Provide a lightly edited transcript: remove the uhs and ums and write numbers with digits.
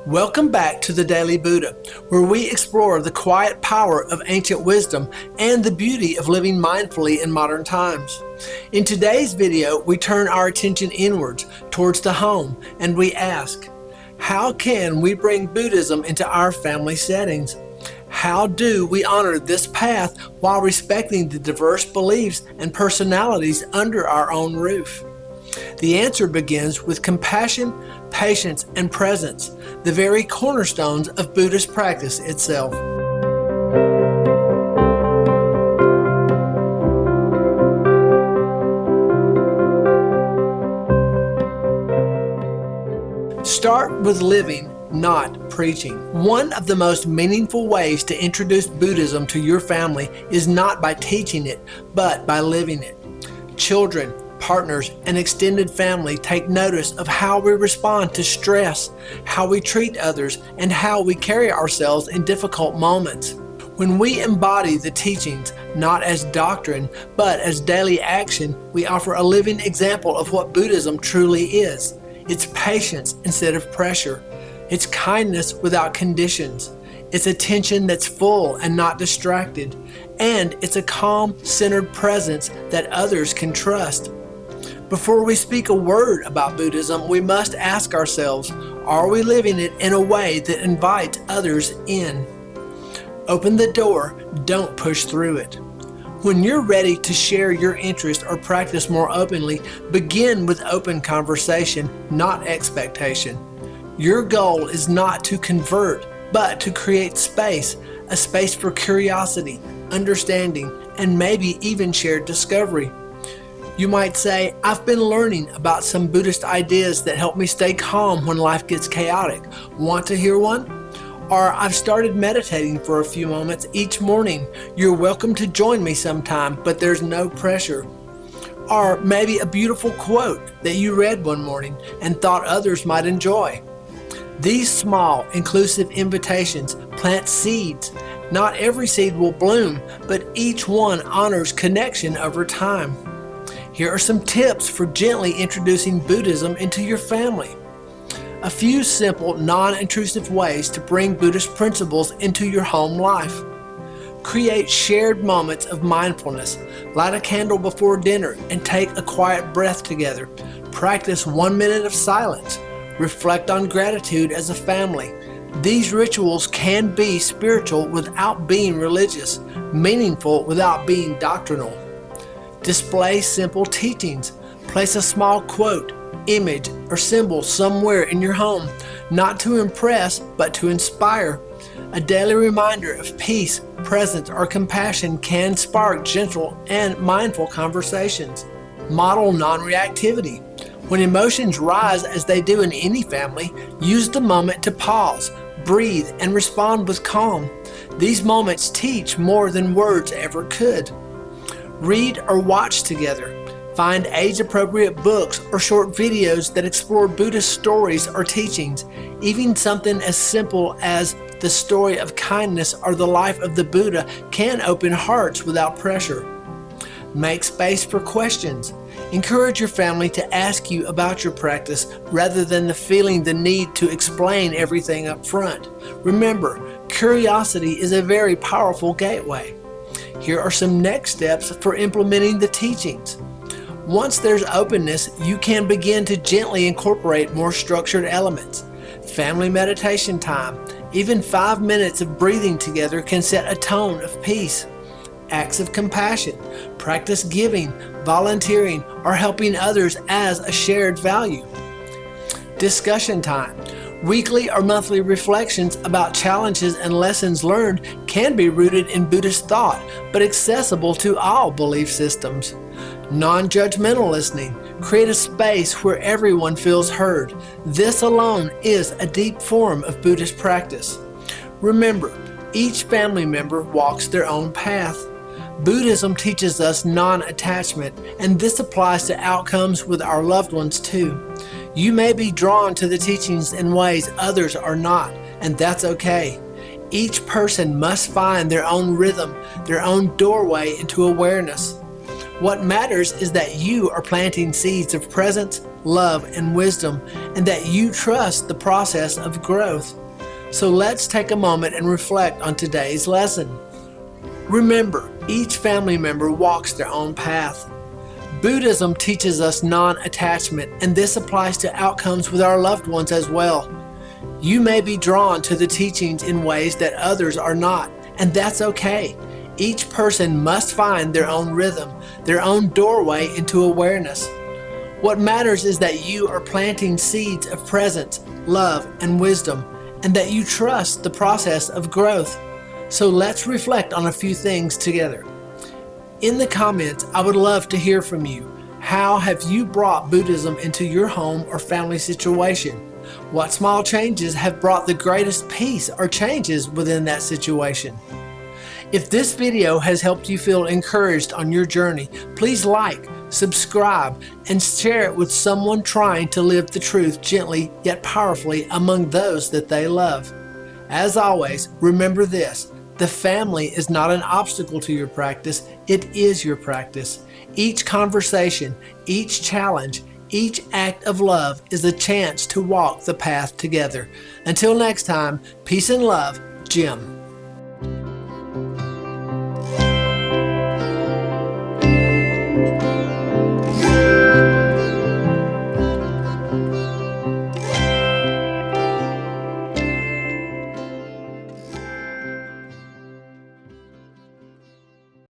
Welcome back to the Daily Buddha, where we explore the quiet power of ancient wisdom and the beauty of living mindfully in modern times. In today's video, we turn our attention inwards towards the home and we ask, how can we bring Buddhism into our family settings? How do we honor this path while respecting the diverse beliefs and personalities under our own roof? The answer begins with compassion, patience, and presence, the very cornerstones of Buddhist practice itself. Start with living, not preaching. One of the most meaningful ways to introduce Buddhism to your family is not by teaching it, but by living it. Children, partners, and extended family take notice of how we respond to stress, how we treat others, and how we carry ourselves in difficult moments. When we embody the teachings, not as doctrine, but as daily action, we offer a living example of what Buddhism truly is. It's patience instead of pressure. It's kindness without conditions. It's attention that's full and not distracted. And it's a calm, centered presence that others can trust. Before we speak a word about Buddhism, we must ask ourselves, are we living it in a way that invites others in? Open the door, don't push through it. When you're ready to share your interest or practice more openly, begin with open conversation, not expectation. Your goal is not to convert, but to create space, a space for curiosity, understanding, and maybe even shared discovery. You might say, I've been learning about some Buddhist ideas that help me stay calm when life gets chaotic. Want to hear one? Or I've started meditating for a few moments each morning. You're welcome to join me sometime, but there's no pressure. Or maybe a beautiful quote that you read one morning and thought others might enjoy. These small, inclusive invitations plant seeds. Not every seed will bloom, but each one honors connection over time. Here are some tips for gently introducing Buddhism into your family. A few simple, non-intrusive ways to bring Buddhist principles into your home life. Create shared moments of mindfulness. Light a candle before dinner and take a quiet breath together. Practice 1 minute of silence. Reflect on gratitude as a family. These rituals can be spiritual without being religious, meaningful without being doctrinal. Display simple teachings. Place a small quote, image, or symbol somewhere in your home, not to impress, but to inspire. A daily reminder of peace, presence, or compassion can spark gentle and mindful conversations. Model non-reactivity. When emotions rise as they do in any family, use the moment to pause, breathe, and respond with calm. These moments teach more than words ever could. Read or watch together. Find age-appropriate books or short videos that explore Buddhist stories or teachings. Even something as simple as the story of kindness or the life of the Buddha can open hearts without pressure. Make space for questions. Encourage your family to ask you about your practice rather than feeling the need to explain everything up front. Remember, curiosity is a very powerful gateway. Here are some next steps for implementing the teachings. Once there's openness, you can begin to gently incorporate more structured elements. Family meditation time. Even 5 minutes of breathing together can set a tone of peace. Acts of compassion. Practice giving, volunteering, or helping others as a shared value. Discussion time. Weekly or monthly reflections about challenges and lessons learned can be rooted in Buddhist thought, but accessible to all belief systems. Non-judgmental listening. Create a space where everyone feels heard. This alone is a deep form of Buddhist practice. Remember, each family member walks their own path. Buddhism teaches us non-attachment, and this applies to outcomes with our loved ones too. You may be drawn to the teachings in ways others are not, and that's okay. Each person must find their own rhythm, their own doorway into awareness. What matters is that you are planting seeds of presence, love, and wisdom, and that you trust the process of growth. So let's take a moment and reflect on today's lesson. Remember, each family member walks their own path. Buddhism teaches us non-attachment, and this applies to outcomes with our loved ones as well. You may be drawn to the teachings in ways that others are not, and that's okay. Each person must find their own rhythm, their own doorway into awareness. What matters is that you are planting seeds of presence, love, and wisdom, and that you trust the process of growth. So let's reflect on a few things together. In the comments, I would love to hear from you. How have you brought Buddhism into your home or family situation? What small changes have brought the greatest peace or changes within that situation? If this video has helped you feel encouraged on your journey, please like, subscribe, and share it with someone trying to live the truth gently yet powerfully among those that they love. As always, remember this: the family is not an obstacle to your practice, it is your practice. Each conversation, each challenge, each act of love is a chance to walk the path together. Until next time, peace and love, Jim.